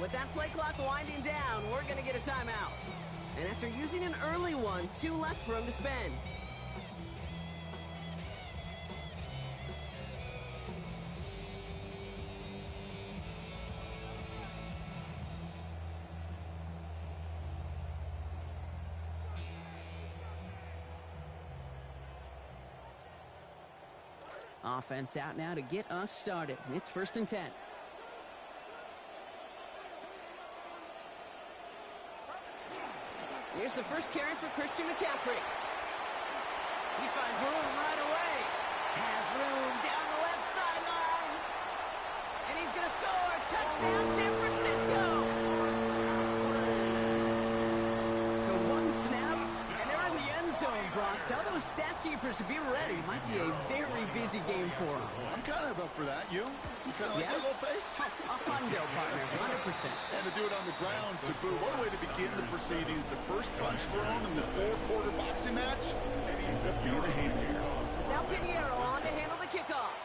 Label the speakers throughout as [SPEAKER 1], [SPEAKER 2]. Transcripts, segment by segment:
[SPEAKER 1] With that play clock winding down, we're going to get a timeout. And after using an early one, 2 left for him to spend. Offense out now to get us started. It's 1st and 10. Here's the first carry for Christian McCaffrey. He finds room right away. Has room down the left sideline. And he's going to score. Touchdown, San Francisco. So 1 snap, and they're in the end zone, Brock. Tell those stat keepers to be ready. Might be a very busy game for them.
[SPEAKER 2] I'm kind of up for that. You kind of like that little pace?
[SPEAKER 1] A hundo, partner, 100%.
[SPEAKER 2] And to do it on the ground, to boot. What a way to begin the proceedings. The first punch thrown in the 4-quarter boxing match ends up being a haymaker.
[SPEAKER 1] Now Pinheiro on to handle the kickoff.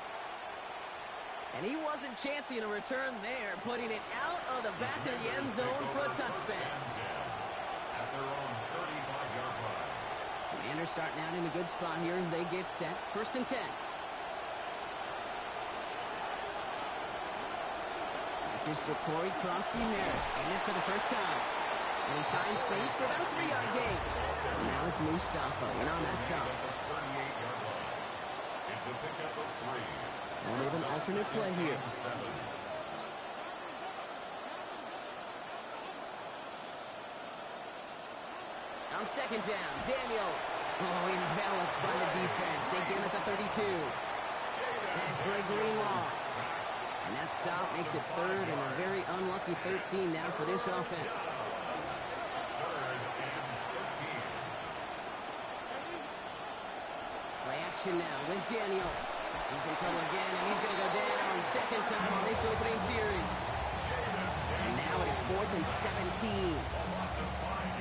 [SPEAKER 1] And he wasn't chancing a return there, putting it out of the back of the end zone for a touchback. Commanders starting out in a good spot here as they get set. 1st and 10. This is Jacory Krosky-Merritt, in it for the first time. And he finds space for about a 3-yard gain. Now with Mustafa in on that stop. And with an alternate play here. On 2nd down, Daniels. Oh, enveloped by the defense. They get him at the 32. There's Dre Greenlaw. And that stop makes it 3rd and a very unlucky 13 now for this offense. Play action now with Daniels. He's in trouble again, and he's going to go down. 2nd time on this opening series. And now it is 4th and 17.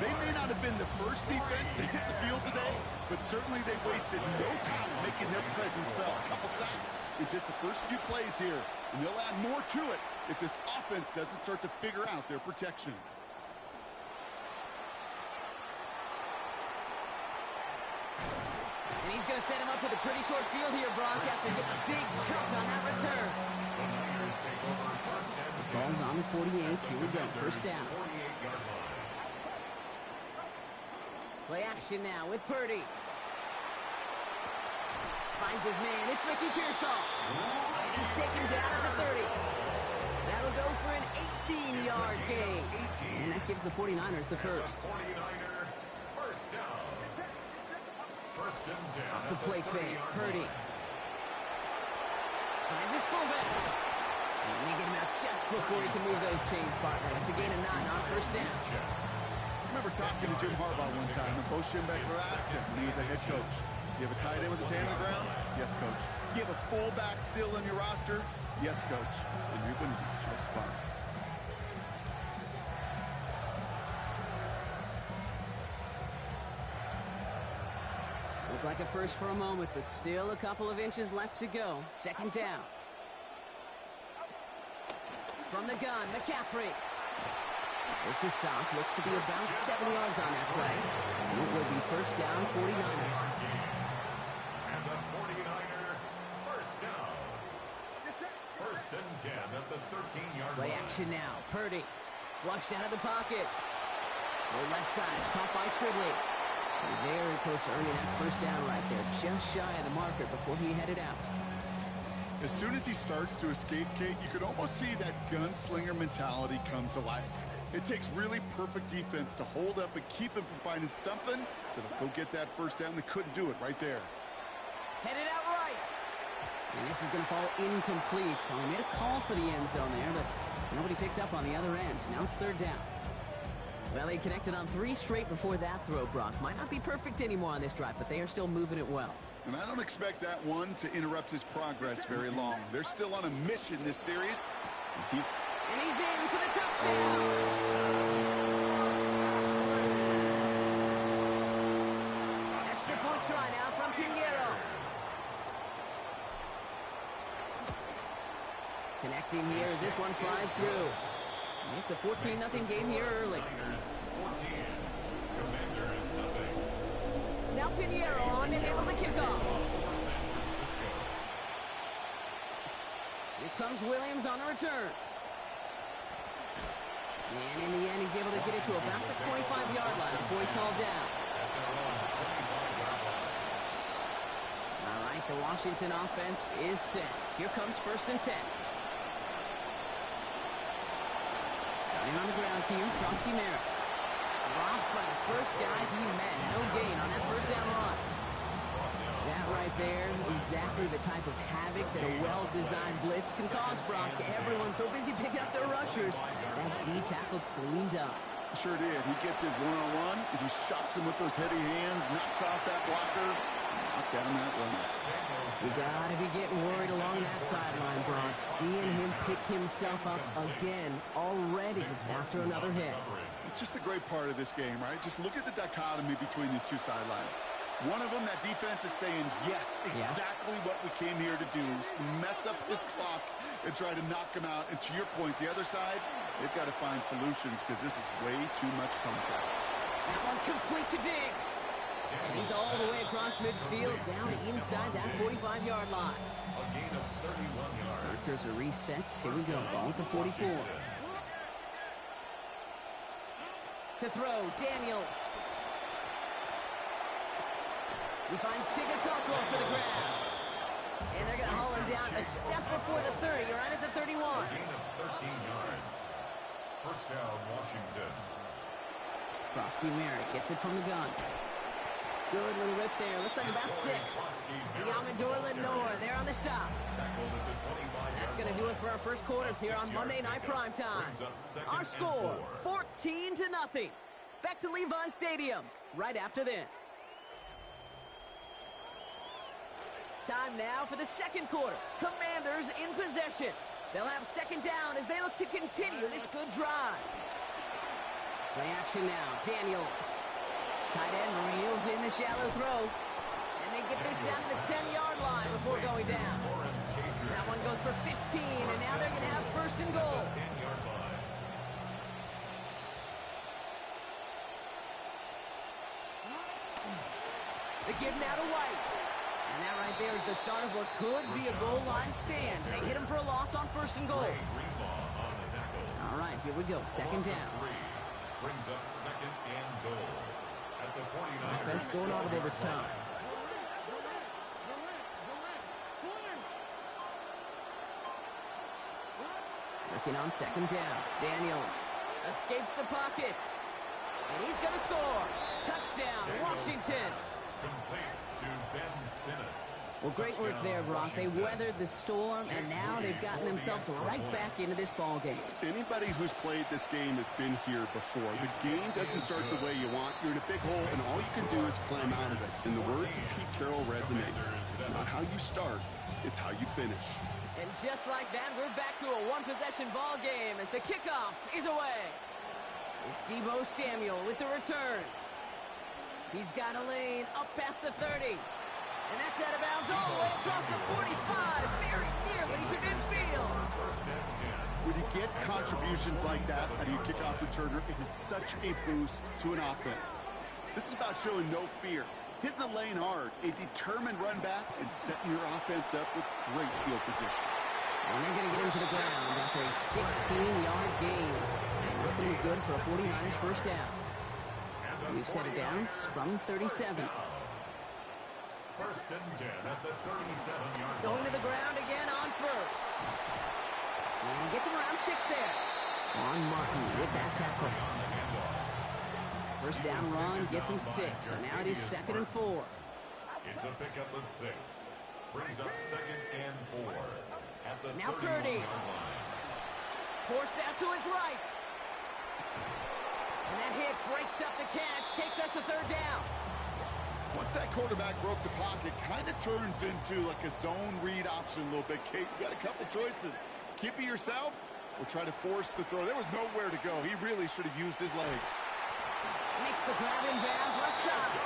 [SPEAKER 2] They may not have been the first defense to hit the field today, but certainly they wasted no time making their presence felt. A couple sacks in just the first few plays here, and they'll add more to it if this offense doesn't start to figure out their protection.
[SPEAKER 1] And he's going to set him up with a pretty short field here, Brock, after getting a big chunk on that return. Ball's on the 48. Here we go. 1st down. Play action now with Purdy. Finds his man. It's Ricky Pearsall. And he's taken down at the 30. That'll go for an 18-yard gain. And that gives the 49ers the first. Off the play fake. Purdy. Finds his fullback. And they get him out just before he can move those chains, partner. It's a gain of 9 on 1st down.
[SPEAKER 2] I remember talking to Jim Harbaugh one time, and Bo Schembechler asked him when he was a head coach, you have a tight end with his hand on the ground? Yes, coach. You have a fullback still in your roster? Yes, coach. And you're going to be just fine.
[SPEAKER 1] Looked like a first for a moment, but still a couple of inches left to go. 2nd down. From the gun, McCaffrey. There's the stop. Looks to be about 7 yards on that play. And it will be 1st down, 49ers.
[SPEAKER 3] And the 49er first down. 1st and 10 at the 13-yard line.
[SPEAKER 1] Play action now. Purdy. Flushed out of the pocket. The left side is caught by Stribley. Very close to earning that 1st down right there. Just shy of the marker before he headed out.
[SPEAKER 2] As soon as he starts to escape, Kate, you could almost see that gunslinger mentality come to life. It takes really perfect defense to hold up and keep him from finding something that'll go get that 1st down. They couldn't do it right there.
[SPEAKER 1] Headed out right. And this is going to fall incomplete. Well, he made a call for the end zone there, but nobody picked up on the other end. Now it's 3rd down. Well, they connected on 3 straight before that throw, Brock. Might not be perfect anymore on this drive, but they are still moving it well.
[SPEAKER 2] And I don't expect that one to interrupt his progress very long. They're still on a mission this series.
[SPEAKER 1] And he's in for the touchdown. Extra point try now from Pinheiro. Connecting here as this one flies through. It's a 14-0 game here early. Now Pinheiro on to handle the kickoff. Here comes Williams on the return. And in the end, he's able to get it to about the 25-yard line before he's hauled down. All right, the Washington offense is set. Here comes 1st and 10. Starting on the ground here, Krosky Merritt. Dropped by the first guy he met. No gain on that first down run. That right there, exactly the type of havoc that a well-designed blitz can cause, Brock. Everyone's so busy picking up their rushers. That D-tackle cleaned up.
[SPEAKER 2] Sure did. He gets his one-on-one. He shocks him with those heavy hands, knocks off that blocker, knocked down that runner.
[SPEAKER 1] You gotta be getting worried along that sideline, Brock. Seeing him pick himself up again already after another hit.
[SPEAKER 2] It's just a great part of this game, right? Just look at the dichotomy between these two sidelines. One of them, that defense is saying, yes, exactly what we came here to do. Mess up his clock and try to knock him out. And to your point, the other side, they've got to find solutions because this is way too much contact.
[SPEAKER 1] That one complete to Diggs. And he's all the way across midfield, down inside that 45-yard line.
[SPEAKER 3] A gain of 31 yards.
[SPEAKER 1] Markers are reset. Here we go. Ball with the 44. To throw, Daniels. He finds Tigakoko for the grab. And they're going to haul him down a step before the 30. You're right at the 31.
[SPEAKER 3] A gain of 13 yards. First down, Washington.
[SPEAKER 1] Krosky Merritt gets it from the gun. Good little rip there. Looks like about 6. Diamador Lenore there on the stop. That's going to do it for our first quarter here on Monday Night Primetime. Our score, 14-0. Back to Levi Stadium right after this. Time now for the second quarter. Commanders in possession. They'll have second down as they look to continue this good drive. Play action now. Daniels. Tight end reels in the shallow throw. And they get this down to the 10-yard line before going down. That one goes for 15, and now they're going to have 1st and goal. They give now to White. And that right there is the start of what could be a goal line stand. They hit him for a loss on 1st and goal. All right, here we go. Second down.
[SPEAKER 3] Brings up 2nd and goal. At the 49ers.
[SPEAKER 1] Offense going audible this time. Working on second down. Daniels escapes the pocket. And he's going to score. Touchdown, Washington.
[SPEAKER 3] Complete to Ben Simmons.
[SPEAKER 1] Well, great work there, Brock. They weathered the storm, and now they've gotten themselves right back into this ball game.
[SPEAKER 2] Anybody who's played this game has been here before. The game doesn't start the way you want. You're in a big hole, and all you can do is climb out of it. And the words of Pete Carroll resonate. It's not how you start, it's how you finish.
[SPEAKER 1] And just like that, we're back to a one-possession ball game as the kickoff is away. It's Deebo Samuel with the return. He's got a lane up past the 30. And that's out of bounds all the way across the 45, very nearly to midfield.
[SPEAKER 2] When you get contributions like that out of your kickoff returner, it is such a boost to an offense. This is about showing no fear, hitting the lane hard, a determined run back, and setting your offense up with great field position.
[SPEAKER 1] And they're going to get him to the ground after a 16-yard gain. That's going to be good for a 49ers first down. We've set it down from 37.
[SPEAKER 3] 1st and 10 at the 37-yard line.
[SPEAKER 1] Going to the ground again on 1st. And he gets him around 6 there. On Martin with that tackle. First down run gets him 6. So now it is 2nd and 4.
[SPEAKER 3] It's a pickup of 6. Brings up 2nd and 4. At the
[SPEAKER 1] Now Purdy.
[SPEAKER 3] 31-yard line.
[SPEAKER 1] Forced out to his right. And that hit breaks up the catch. Takes us to 3rd down.
[SPEAKER 2] Once that quarterback broke the pocket, kind of turns into like a zone read option a little bit. Kate, you got a couple choices. Keep it yourself or try to force the throw. There was nowhere to go. He really should have used his legs.
[SPEAKER 1] Makes the grab in bounds left side.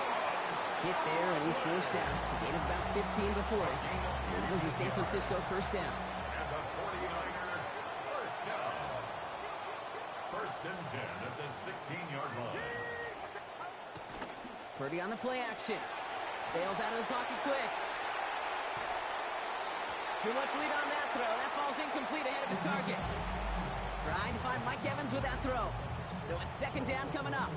[SPEAKER 1] Hit there and he's forced out. Gain of about 15 before it. And that was a San Francisco first down.
[SPEAKER 3] And the 49er first down. First and 10 at the 16-yard line.
[SPEAKER 1] Purdy on the play action. Bails out of the pocket quick. Too much lead on that throw. That falls incomplete ahead of his target. Trying to find Mike Evans with that throw. So it's second down coming up.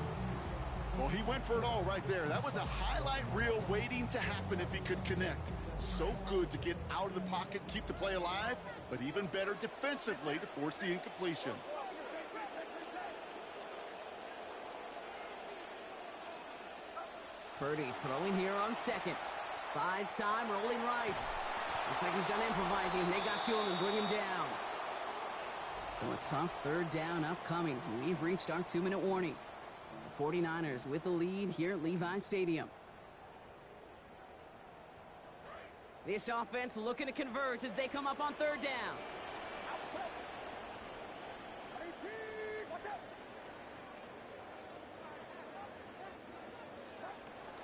[SPEAKER 2] Well, he went for it all right there. That was a highlight reel waiting to happen if he could connect. So good to get out of the pocket, keep the play alive, but even better defensively to force the incompletion.
[SPEAKER 1] Purdy throwing here on second. Buys time, rolling right. Looks like he's done improvising. They got to him and bring him down. So a tough third down upcoming. We've reached our 2-minute warning. The 49ers with the lead here at Levi Stadium. This offense looking to convert as they come up on third down.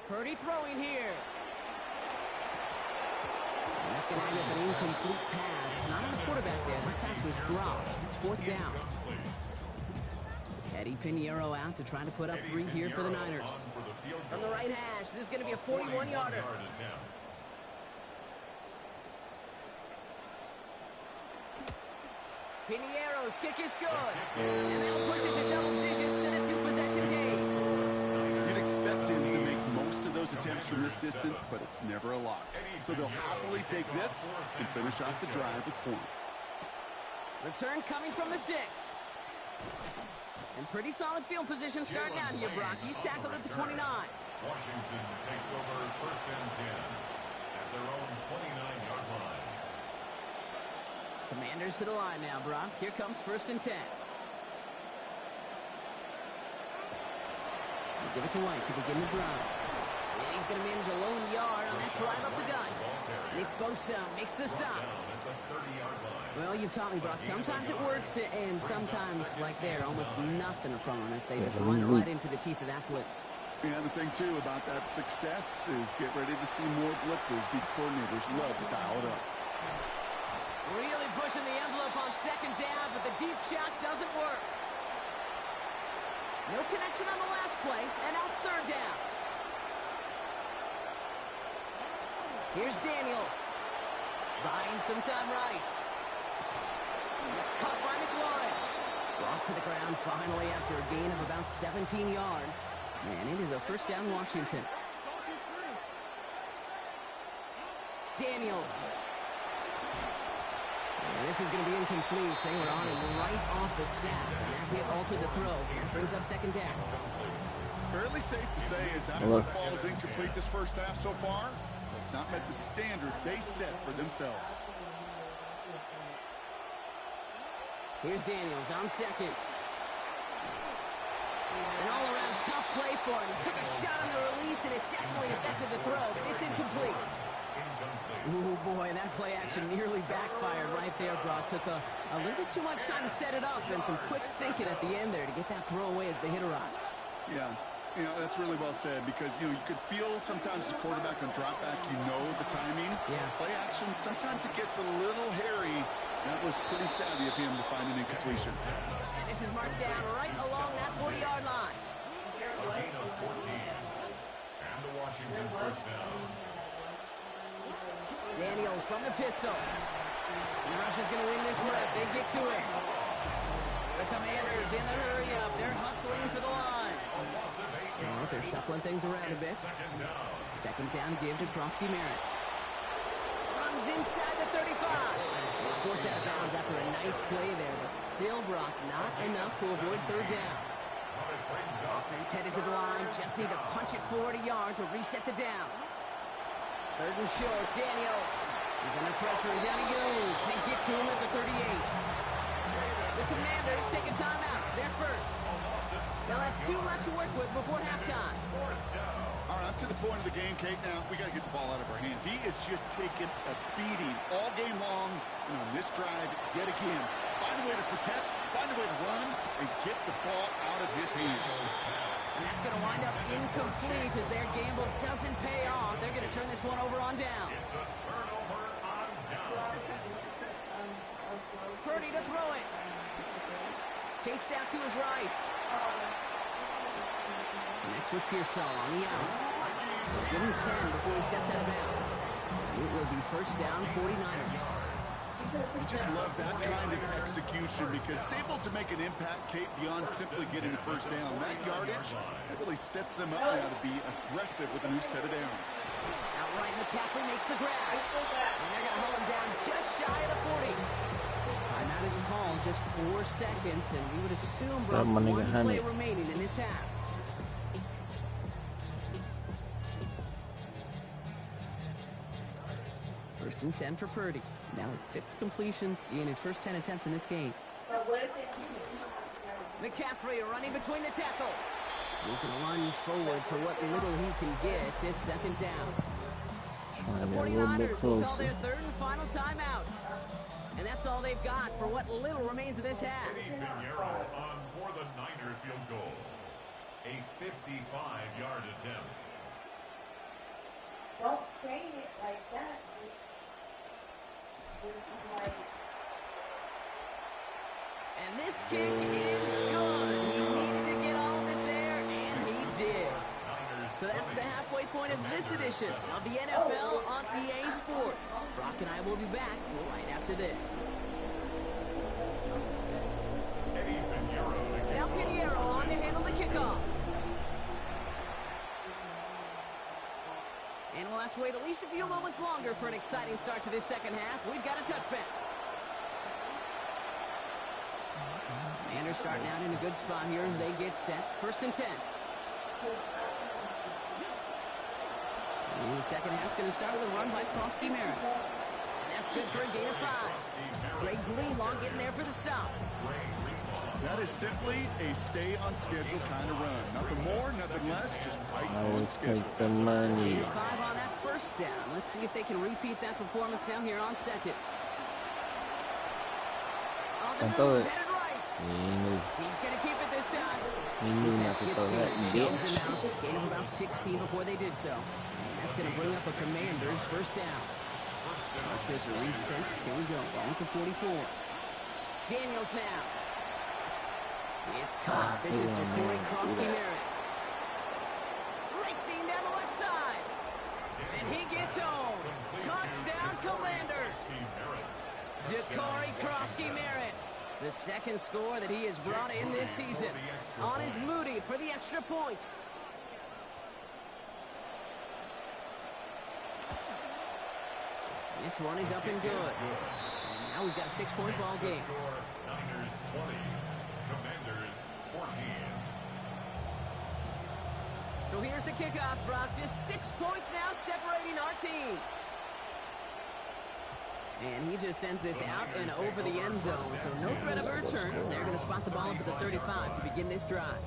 [SPEAKER 1] Purdy throwing here. And that's going to end up an incomplete pass. Not on the quarterback there. That pass was dropped. It's fourth down. Eddie Pinheiro out to try to put up 3 here for the Niners. From the right hash, this is going to be a 41-yarder. Pinheiro's kick is good. And that'll push it to double digits and a 2-possession game.
[SPEAKER 2] You'd expect him to make most of those attempts from this distance, but it's never a lot. So they'll happily take this and finish off the drive with points.
[SPEAKER 1] Return coming from the 6. And pretty solid field position starting out here, Brock. He's tackled at the 29.
[SPEAKER 3] Washington takes over first and 10 at their own 29-yard line.
[SPEAKER 1] Commanders to the line now, Brock. Here comes first and 10. They give it to White to begin the drive. And he's going to manage a lone yard on that drive up the gut. Nick Bosa makes the stop. Well, you've taught me, Brock. Sometimes it works, and sometimes, like there, almost nothing from them as they just run right into the teeth of that blitz.
[SPEAKER 2] Yeah, the thing, too, about that success is get ready to see more blitzes. The coordinators love to dial it up.
[SPEAKER 1] Really pushing the envelope on second down, but the deep shot doesn't work. No connection on the last play, and now it's third down. Here's Daniels. Buying some time right. It's caught by McLaurin. Brought to the ground finally after a gain of about 17 yards. And it is a first down Washington. Daniels. And this is going to be incomplete. They were on him right off the snap. And that hit altered the throw. That brings up second down.
[SPEAKER 2] Fairly safe to say is that football is incomplete this first half so far. It's not met the standard they set for themselves.
[SPEAKER 1] Here's Daniels on second. An all-around tough play for him. He took a shot on the release, and it definitely affected the throw. It's incomplete. Ooh, boy, that play action nearly backfired right there, Brock. Took a little bit too much time to set it up and some quick thinking at the end there to get that throw away as the hit arrived.
[SPEAKER 2] Yeah, that's really well said because, you could feel sometimes the quarterback on drop back, the timing.
[SPEAKER 1] Yeah.
[SPEAKER 2] Play action, sometimes it gets a little hairy. That was pretty savvy of him to find an incompletion.
[SPEAKER 1] And this is marked down right along that 40-yard line.
[SPEAKER 3] A gain of 14. And the Washington first down.
[SPEAKER 1] Daniels from the pistol. And the Rush is going to win this rep. They get to it. The Commanders in the hurry-up. They're hustling for the line. Oh, they're shuffling things around a bit. Second down give to Krosky-Merritt. Runs inside the 35. He's forced out of bounds after a nice play there, but still, Brock, not enough to avoid third down. Offense headed to the line. Just need to punch it 40 yards or reset the downs. Third and short, Daniels. He's under pressure, and down he goes. They get to him at the 38. The Commanders take a timeout. They're first. They'll have 2 left to work with before halftime.
[SPEAKER 2] All right, up to the point of the game, Kate. Now, we got to get the ball out of our hands. He is just taking a beating all game long. And on this drive, yet again, find a way to protect, find a way to run, and get the ball out of his hands.
[SPEAKER 1] And that's going to wind up incomplete as their gamble doesn't pay off. They're going to turn this one over on downs.
[SPEAKER 3] It's a turnover on downs.
[SPEAKER 1] Purdy to throw it. Chased out to his right. Connects with Pearsall on the out. So give him 10 before he steps out of bounds. It will be first down, 49ers.
[SPEAKER 2] You just love that kind of execution because it's able to make an impact, Kate, beyond simply getting the first down. That yardage, that really sets them up now to be aggressive with a new set of downs.
[SPEAKER 1] Outright, McCaffrey makes the grab. And they're going to hold him down just shy of the 40. Timeout is called, just 4 seconds, and we would assume one play remaining in this half. First and 10 for Purdy. Now it's 6 completions in his first 10 attempts in this game. McCaffrey running between the tackles. He's going to lunge forward for what little he can get. It's second down. The 49ers will call their third and final timeout. And that's all they've got for what little remains of this half.
[SPEAKER 3] Eddie Pinheiro on for the Niners field goal. A 55-yard attempt.
[SPEAKER 4] Don't strain it like that.
[SPEAKER 1] And this kick is good. He needed to get all of it there, and he did. So that's the halfway point of this edition of the NFL on EA Sports. Brock and I will be back right after this. Now Pinheiro on to handle the kickoff. And we'll have to wait at least a few moments longer for an exciting start to this second half. We've got a touchback. Anders starting out in a good spot here as they get set. First and 10. And the second half's going to start with a run by Krosky Merritt. And that's good for a gain of 5. Greg Greenlaw getting there for the stop.
[SPEAKER 2] That is simply a stay-on-schedule kind of run. Nothing more, nothing less, just right on schedule.
[SPEAKER 5] Take the money.
[SPEAKER 1] 5 on that first down. Let's see if they can repeat that performance now here on second. On the move, headed right. He's going to keep it this time.
[SPEAKER 5] He knew not to throw that bitch.
[SPEAKER 1] Gain of about 16 before they did so. And that's going to bring up a Commanders first down. Markers are reset. Here we go. Ball with the 44. Daniels now. It's caught. This is Corey Krosky Merritt. Racing down the left side. And he gets home. Touchdown, Commanders. Ja'Cory Krosky Merritt. The second score that he has brought in this season. On his Moody for the extra point. This one is up and good. And now we've got a 6-point ball game.
[SPEAKER 3] Niners 20, Commanders 14.
[SPEAKER 1] So here's the kickoff, Brock. Just 6 points now separating our teams. And he just sends this out and over the end zone. So no threat of a return. They're going to spot the ball up at the 35 to begin this drive.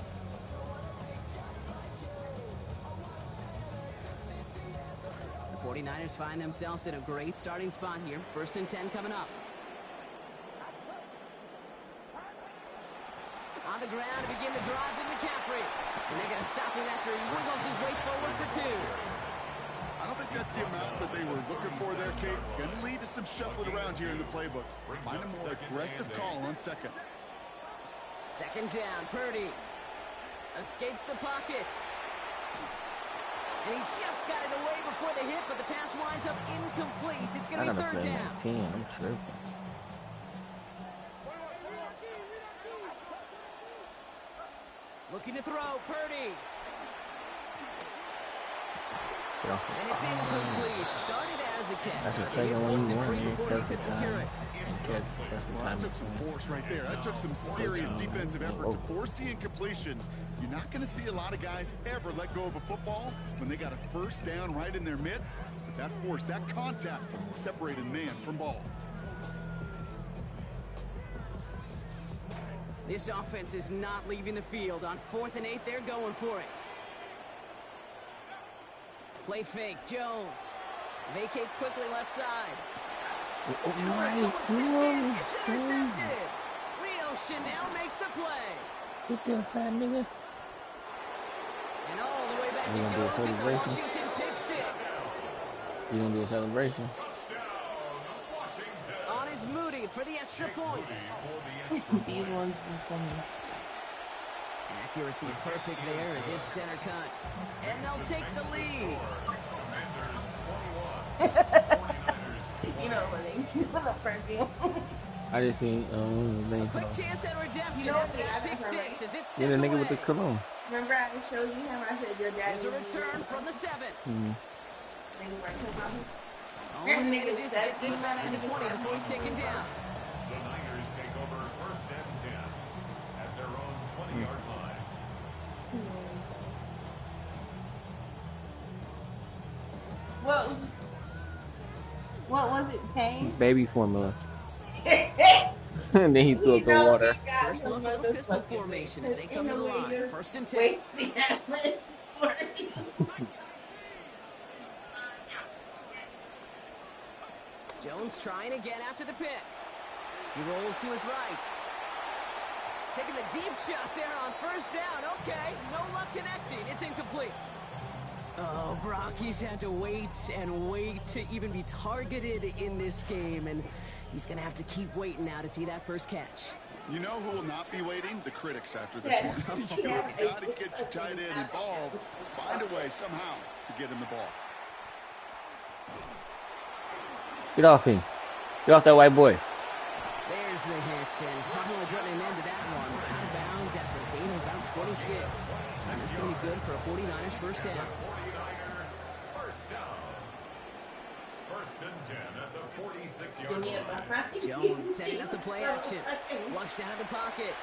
[SPEAKER 1] The 49ers find themselves in a great starting spot here. First and 10 coming up. On the ground to begin the drive with McCaffrey. And they're going to stop him after he wiggles his way forward for 2.
[SPEAKER 2] I don't think that's the amount that they were looking for there, Kate. Going to lead to some shuffling around here in the playbook. Find a more aggressive call on second.
[SPEAKER 1] Second down, Purdy escapes the pocket. And he just got it away before the hit, but the pass winds up incomplete. It's going to be third down.
[SPEAKER 5] I'm tripping.
[SPEAKER 1] Looking to throw, Purdy. And it's incomplete. Started as a catch.
[SPEAKER 5] That's the second one you want. You
[SPEAKER 1] Perfect time.
[SPEAKER 2] Well, that took some force right there. That took some serious defensive effort to force the incompletion. You're not going to see a lot of guys ever let go of a football when they got a first down right in their midst. But that force, that contact, separated man from ball.
[SPEAKER 1] This offense is not leaving the field. On 4th and 8, they're going for it. Play fake, Jones. Vacates quickly left side. It's intercepted. Rio Chanel makes the play.
[SPEAKER 5] Get that fat nigga.
[SPEAKER 1] And all the way back it goes. It's a Washington pick 6.
[SPEAKER 5] You gonna do a celebration?
[SPEAKER 3] Touchdown, Washington.
[SPEAKER 1] On his Moody for the extra point.
[SPEAKER 6] These ones are funny.
[SPEAKER 1] Accuracy perfect there as it's center cut. And they'll take the lead.
[SPEAKER 6] You know what they perfume.
[SPEAKER 5] I just seen
[SPEAKER 1] Quick chance at redemption.
[SPEAKER 6] You know
[SPEAKER 1] After
[SPEAKER 6] what
[SPEAKER 1] that
[SPEAKER 6] the
[SPEAKER 1] pick
[SPEAKER 6] other
[SPEAKER 1] six as it's
[SPEAKER 5] yeah,
[SPEAKER 1] sent
[SPEAKER 5] the nigga
[SPEAKER 1] away.
[SPEAKER 5] with the cologne.
[SPEAKER 6] Remember I showed you him? I said your dad.
[SPEAKER 1] There's a return from the 7. All
[SPEAKER 6] That
[SPEAKER 1] he
[SPEAKER 6] nigga
[SPEAKER 1] needed just to get this back to the 20 before he's taken down.
[SPEAKER 3] The Niners take over 1st and 10 at their own 20-yard line.
[SPEAKER 6] What was it, Tang?
[SPEAKER 5] Baby formula. And then he threw up the water.
[SPEAKER 1] First look at the pistol formation as they come to the line. 1st and 10.
[SPEAKER 6] Wasting that much work.
[SPEAKER 1] Jones trying again after the pick. He rolls to his right. Taking the deep shot there on 1st down. Okay, no luck connecting. It's incomplete. Oh, Brock, he's had to wait and wait to even be targeted in this game, and he's going to have to keep waiting now to see that first catch.
[SPEAKER 2] You know who will not be waiting? The critics after this one. You got to get your tight end involved. Find a way somehow to get him the ball.
[SPEAKER 5] Get off him. Get off that white boy.
[SPEAKER 1] There's the hits, and finally putting an end to that one. Out of bounds after a gain of about 26. And that's going to be good for a 49ers first down.
[SPEAKER 3] 49ers first down. 1st and 10 at the 46-yard line.
[SPEAKER 1] Jones setting up the play action. Flushed out of the pocket.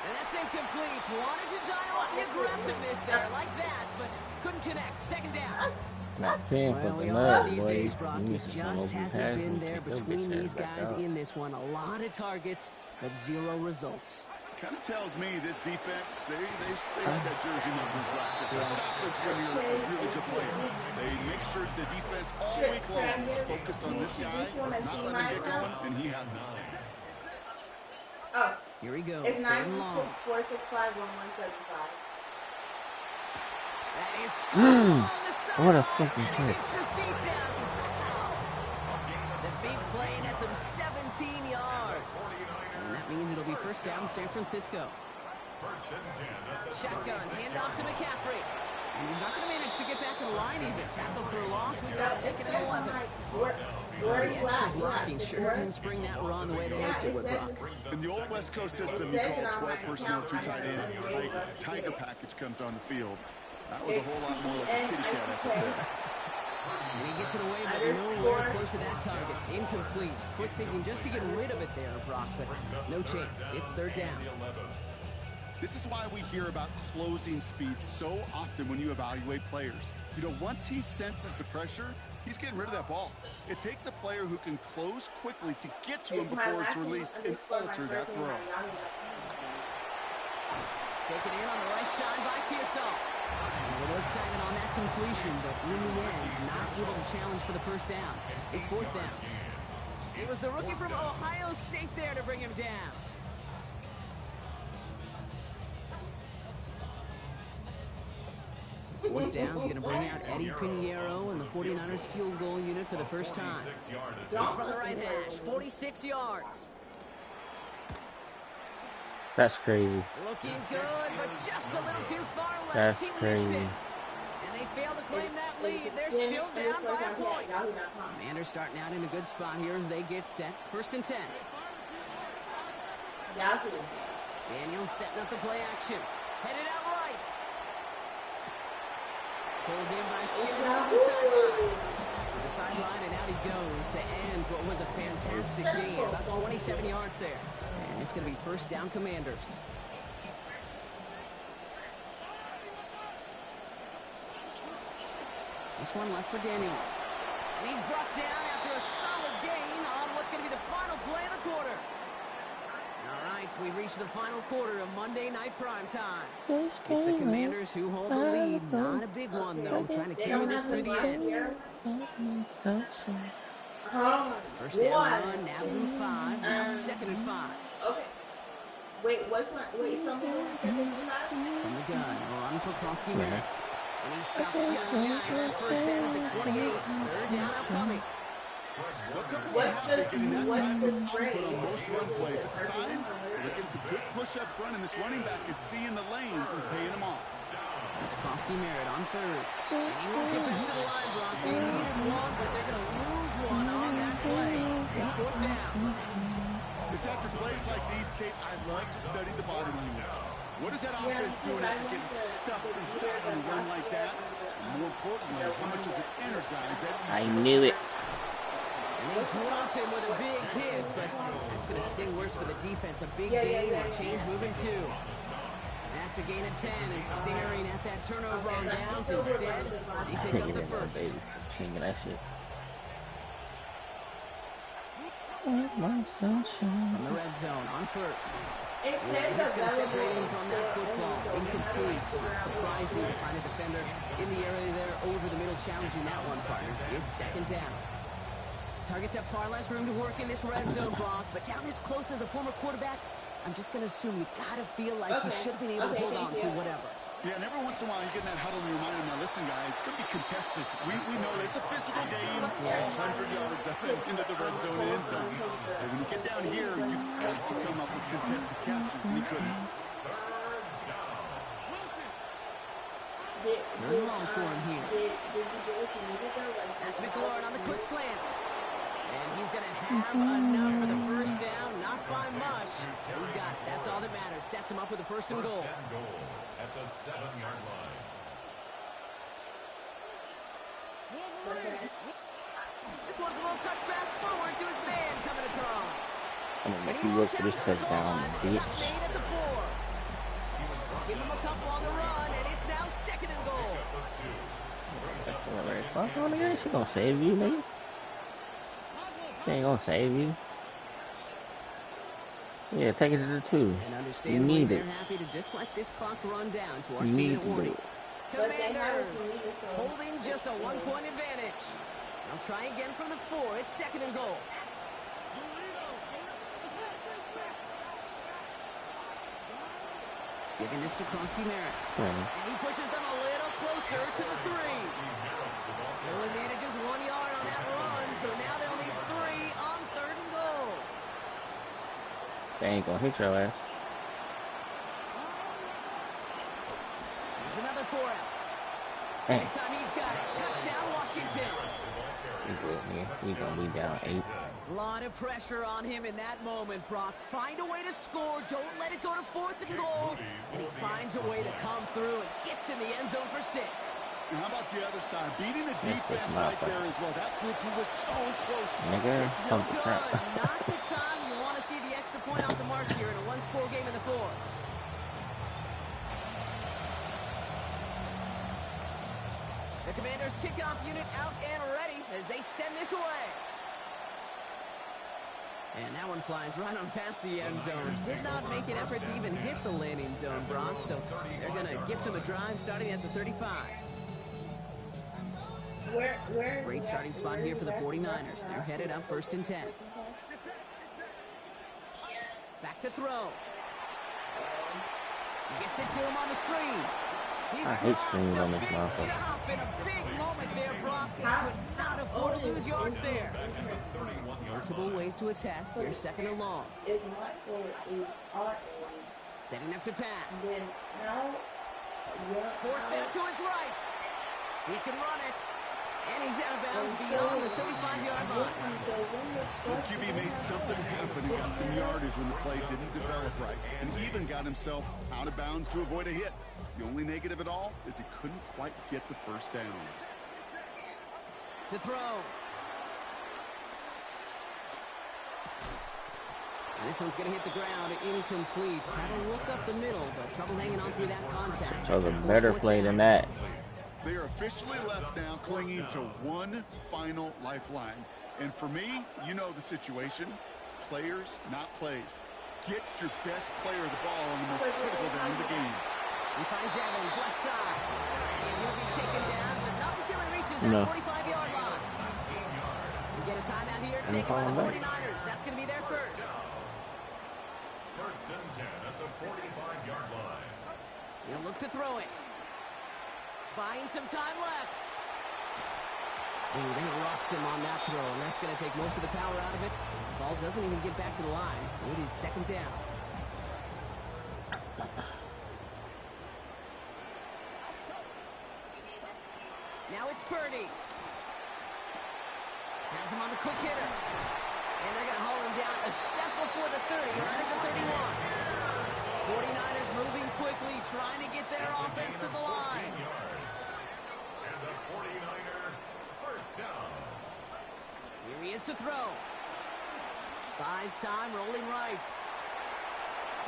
[SPEAKER 1] And that's incomplete. Wanted to dial up the aggressiveness there like that, but couldn't connect. 2nd down.
[SPEAKER 5] Not 10 for
[SPEAKER 1] Well,
[SPEAKER 5] the
[SPEAKER 1] we all know
[SPEAKER 5] nut,
[SPEAKER 1] these
[SPEAKER 5] boy.
[SPEAKER 1] days, Brock,
[SPEAKER 5] You
[SPEAKER 1] it
[SPEAKER 5] missed some
[SPEAKER 1] just
[SPEAKER 5] open
[SPEAKER 1] hasn't
[SPEAKER 5] passes
[SPEAKER 1] been
[SPEAKER 5] and
[SPEAKER 1] there
[SPEAKER 5] kicked them
[SPEAKER 1] between
[SPEAKER 5] bitch
[SPEAKER 1] these
[SPEAKER 5] ass back
[SPEAKER 1] guys
[SPEAKER 5] out.
[SPEAKER 1] in this one. A lot of targets, but 0 results.
[SPEAKER 2] Kind of tells me this defense, they like that jersey number in practice. That's what happens when you're a really good player. They make sure the defense all week long is focused on this guy, not letting him get going, and he has not.
[SPEAKER 6] Oh,
[SPEAKER 1] Here he goes,
[SPEAKER 6] it's
[SPEAKER 1] 3rd and long.
[SPEAKER 6] 96465 1175.
[SPEAKER 1] That is on the sideline,
[SPEAKER 5] What a fucking
[SPEAKER 1] and he
[SPEAKER 5] play.
[SPEAKER 1] gets the feet down. The big play nets him 17 yards. And that means it'll be 1st down San Francisco.
[SPEAKER 3] 1st and 10 at the
[SPEAKER 1] Shotgun,
[SPEAKER 3] 36-yard
[SPEAKER 1] handoff to McCaffrey. And he's not going to manage to get back to the line even. Tackle for a loss. We've got 2nd and 11. The extra blocking sure didn't spring that run the way they hoped it would, Brock.
[SPEAKER 2] In the old West Coast system, you call 12 personnel, 2 tight ends, tiger package comes on the field. That was a whole lot more like a kitty cat effort there.
[SPEAKER 1] And he gets it away, but nowhere close to that target. Incomplete. Quick thinking just to get rid of it there, Brock, but no chance. It's 3rd down.
[SPEAKER 2] This is why we hear about closing speed so often when you evaluate players. You know, once he senses the pressure, he's getting rid of that ball. It takes a player who can close quickly to get to him before it's released and alter that throw.
[SPEAKER 1] Taken in on the right side by Pearsall. A little excited on that completion, but in the end, not able to challenge for the 1st down. It's 4th down. It was the rookie from Ohio State there to bring him down. So 4th down is going to bring out Eddie Pinheiro and the 49ers field goal unit for the first time. It's from the right hash, 46 yards.
[SPEAKER 5] That's crazy.
[SPEAKER 1] Looking good, but just a little too far left.
[SPEAKER 5] That's
[SPEAKER 1] He
[SPEAKER 5] crazy.
[SPEAKER 1] missed it. And they fail to claim that lead. They're still down by a point. Commanders starting out in a good spot here as they get set. 1st and 10. Daniels setting up the play action. Headed out right. Pulled in by Simmons on the sideline. To the sideline, and out he goes to end what was a fantastic game. About 27 yards there. And it's going to be 1st down Commanders. This one left for Daniels. And he's brought down after a solid gain on what's going to be the final play of the quarter. All right, we reached the final quarter of Monday Night Primetime. It's the Commanders who hold the lead. Not a big one, though, trying to carry this through the end. 1st down 1, nabs him 5, now 2nd and 5.
[SPEAKER 6] Okay. Wait, what's my, wait, from who?
[SPEAKER 1] From the gun, run for Klosky Merritt. And he stopped just shy of that 1st down at the 28. 3rd down upcoming.
[SPEAKER 2] Look up
[SPEAKER 6] What's the
[SPEAKER 2] getting that type of
[SPEAKER 6] spray?
[SPEAKER 2] output on most run plays. It's a sign they're getting some good push up front, and this running back is seeing the lanes and paying them off.
[SPEAKER 1] That's Krosky Merritt on third. And he won't get back to the line, Brock. They needed one, but they're going to lose one on that play. It's fourth down.
[SPEAKER 2] It's after plays like these, Kate, I like to study the body language. What is that offense doing after getting stuffed inside on a run like that? And more importantly, how much does it energize that?
[SPEAKER 5] I knew it.
[SPEAKER 1] And they drop him with a big hit, but that's going to sting worse for the defense. A big gain and change moving two. That's a gain of 10 and staring at that turnover on downs. Instead, he picked up the first.
[SPEAKER 5] Baby, singing that shit. My sunshine.
[SPEAKER 1] From the red zone on first.
[SPEAKER 6] It
[SPEAKER 1] It's going to
[SPEAKER 6] says
[SPEAKER 1] separate him from that football. Incomplete. Surprising to find a defender in the area there over the middle, challenging that one, partner. It's second down. Targets have far less room to work in this red zone, Brock, but down this close as a former quarterback, I'm just going to assume you got to feel like he should have been able to hold on through whatever.
[SPEAKER 2] Yeah, and every once in a while you get in that huddle and you remind them, now listen guys, it's going to be contested. We know it's a physical game, 100 yards up into the red zone and end zone. And when you get down here, you've got to come up with contested captures, and he couldn't.
[SPEAKER 1] They're long for him here. That's McLaurin on the quick slant. And he's going to have enough for the first down, not by much. He got it. That's all that matters. Sets him up with a first and goal.
[SPEAKER 3] At the 7-yard line.
[SPEAKER 1] This one's a little touch pass forward to his man coming across.
[SPEAKER 5] I'm gonna make you work for this touchdown, bitch.
[SPEAKER 1] Made at the 4. Give him a couple on the run, and it's now second and goal.
[SPEAKER 5] That's all right. Fuck on the game. She gonna save you, nigga. She ain't gonna save you. Yeah, take it to the 2.
[SPEAKER 1] And
[SPEAKER 5] You
[SPEAKER 1] understandably,
[SPEAKER 5] need
[SPEAKER 1] they're
[SPEAKER 5] it.
[SPEAKER 1] happy to just let this clock run down to our
[SPEAKER 5] You need
[SPEAKER 1] 2-minute
[SPEAKER 5] to do
[SPEAKER 1] warning.
[SPEAKER 5] it.
[SPEAKER 1] Commanders holding just a 1-point advantage. They'll try again from the 4. It's second and goal. Giving this to Krosky Merritt. And he pushes them a little closer to the 3. They only manages 1 yard on that run, so now they'll need 3 on third and goal.
[SPEAKER 5] They ain't gonna hit your ass.
[SPEAKER 1] There's another 4 out.
[SPEAKER 5] Hey.
[SPEAKER 1] This time he's got it. Touchdown, Washington.
[SPEAKER 5] We good, nigga. We gonna be down 8.
[SPEAKER 1] A lot of pressure on him in that moment, Brock. Find a way to score. Don't let it go to fourth and goal. And he finds a way to come through and gets in the end zone for 6.
[SPEAKER 2] And how about the other side? Beating the defense right there as well. That group who was so close to
[SPEAKER 5] Nigga,
[SPEAKER 1] It's no
[SPEAKER 5] pump the
[SPEAKER 1] good.
[SPEAKER 5] crap.
[SPEAKER 1] Not the time you want to see the extra point off the mark here in a one-score game in the 4th. The Commanders' kickoff unit out and ready as they send this away. And that one flies right on past the end zone. Did not make an effort to even hit the landing zone, Brock, so they're going to gift him a drive starting at the 35. Great starting spot here for the 49ers. They're headed up first and 10. Back to throw. Gets it to him on the screen.
[SPEAKER 5] I hate screens on this motherfucker.
[SPEAKER 1] Stop in a big moment there, Brock. They could not afford to lose yards there. Multiple ways to attack. Here's second and long. Setting up to pass. Forced out to his right. He can run it. And he's out of bounds beyond the 35-yard line.
[SPEAKER 2] The QB made something happen and got some yardage when the play didn't develop right, and even got himself out of bounds to avoid a hit. The only negative at all is he couldn't quite get the first down.
[SPEAKER 1] To throw. And this one's going to hit the ground incomplete. Had to look up the middle, but trouble hanging on through that contact.
[SPEAKER 5] So the better play than that.
[SPEAKER 2] They are officially left now clinging to one final lifeline. And for me, you know the situation. Players, not plays. Get your best player of the ball on the most critical down of the game.
[SPEAKER 1] He finds Evans left side. And he'll be taken down, but not until he reaches that 45-yard line. We get a timeout here taken by the 49ers. That's going to be their first.
[SPEAKER 3] First and 10 at the 45-yard line.
[SPEAKER 1] He'll look to throw it. Buying some time left. Ooh, they rocked him on that throw, and that's going to take most of the power out of it. The ball doesn't even get back to the line. It is second down. Now it's Purdy. Has him on the quick hitter. And they're going to haul him down a step before the 30, right at the 31. 49ers moving quickly, trying to get their offense to the line.
[SPEAKER 3] And the 49er first down.
[SPEAKER 1] Here he is to throw. Buys time, rolling right.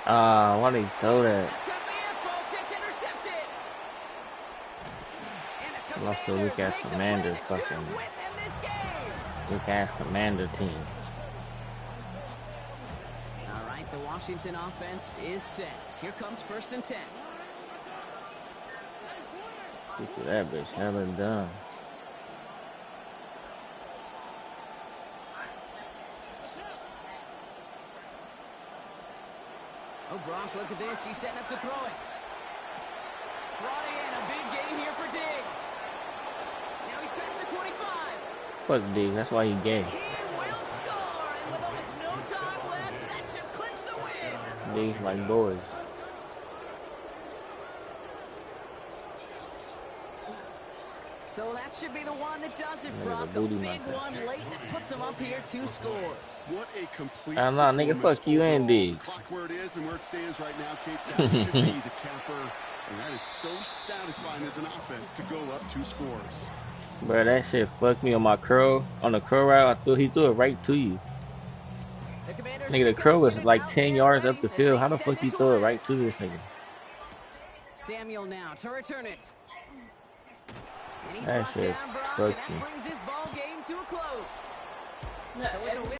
[SPEAKER 5] Why did he throw that?
[SPEAKER 1] That could be it, folks. It's intercepted. And the
[SPEAKER 5] Lost to a weak-ass
[SPEAKER 1] Commanders make the play that
[SPEAKER 5] Commanders
[SPEAKER 1] should
[SPEAKER 5] fucking-
[SPEAKER 1] win them this game.
[SPEAKER 5] Weak-ass Commander team.
[SPEAKER 1] All right, the Washington offense is set. Here comes 1st and 10.
[SPEAKER 5] Look at that bitch, hella done.
[SPEAKER 1] Oh, Gronk, look at this. He's setting up to throw it. Brought in a big gain here for Diggs. Now he's past the 25.
[SPEAKER 5] Fuck Diggs, that's why he gay.
[SPEAKER 1] He will score, and with almost no time left, that should clinch the win.
[SPEAKER 5] Diggs like boys.
[SPEAKER 1] So that should be the one that does it,
[SPEAKER 5] Look at
[SPEAKER 1] Brock.
[SPEAKER 5] the
[SPEAKER 1] A
[SPEAKER 5] booty
[SPEAKER 1] big
[SPEAKER 5] monkey.
[SPEAKER 1] one late that puts him up here 2 scores.
[SPEAKER 2] What a complete
[SPEAKER 5] Nah, nigga,
[SPEAKER 2] performance
[SPEAKER 5] fuck you and
[SPEAKER 2] overall.
[SPEAKER 5] Diggs.
[SPEAKER 2] Clock where it is and where it stands right now, Kate, that should be the capper. And that is so satisfying as an offense to go up 2 scores.
[SPEAKER 5] Bro, that shit fucked me on my curl. On the curl route, he threw it right to you.
[SPEAKER 1] The Commanders
[SPEAKER 5] Nigga, the
[SPEAKER 1] kick
[SPEAKER 5] curl
[SPEAKER 1] out
[SPEAKER 5] was
[SPEAKER 1] unit
[SPEAKER 5] like
[SPEAKER 1] out
[SPEAKER 5] 10
[SPEAKER 1] there
[SPEAKER 5] yards
[SPEAKER 1] ready
[SPEAKER 5] up the
[SPEAKER 1] as
[SPEAKER 5] field.
[SPEAKER 1] they
[SPEAKER 5] How the
[SPEAKER 1] send
[SPEAKER 5] fuck you
[SPEAKER 1] this
[SPEAKER 5] throw it
[SPEAKER 1] away.
[SPEAKER 5] right to this nigga?
[SPEAKER 1] Samuel now to return it. And he's
[SPEAKER 5] That
[SPEAKER 1] brought
[SPEAKER 5] shit
[SPEAKER 1] down Brock, and
[SPEAKER 5] fucks
[SPEAKER 1] that
[SPEAKER 5] me.
[SPEAKER 1] brings this ball game to a close.
[SPEAKER 6] No,
[SPEAKER 1] So it's a win.